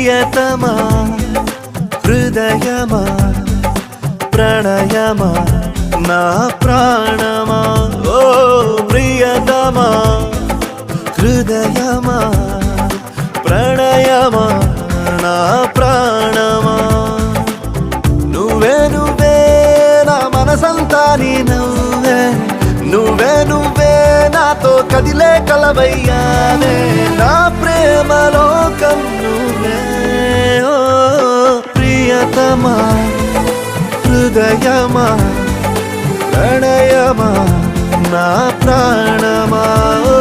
ప్రియతమా హృదయమా ప్రణయమా నా ప్రాణమా ఓ ప్రియతమా హృదయమా ప్రణయమా నా ప్రాణమా నువ్వే నువ్వే నా మనసంతా నీ నవ్వే నువ్వే నువ్వే నాతో కదిలే కలవయ్యానే నా ప్రేమ లోకం నువ్వే ఓ ప్రియతమా హృదయమా ప్రణయమా నా ప్రాణమా ఓ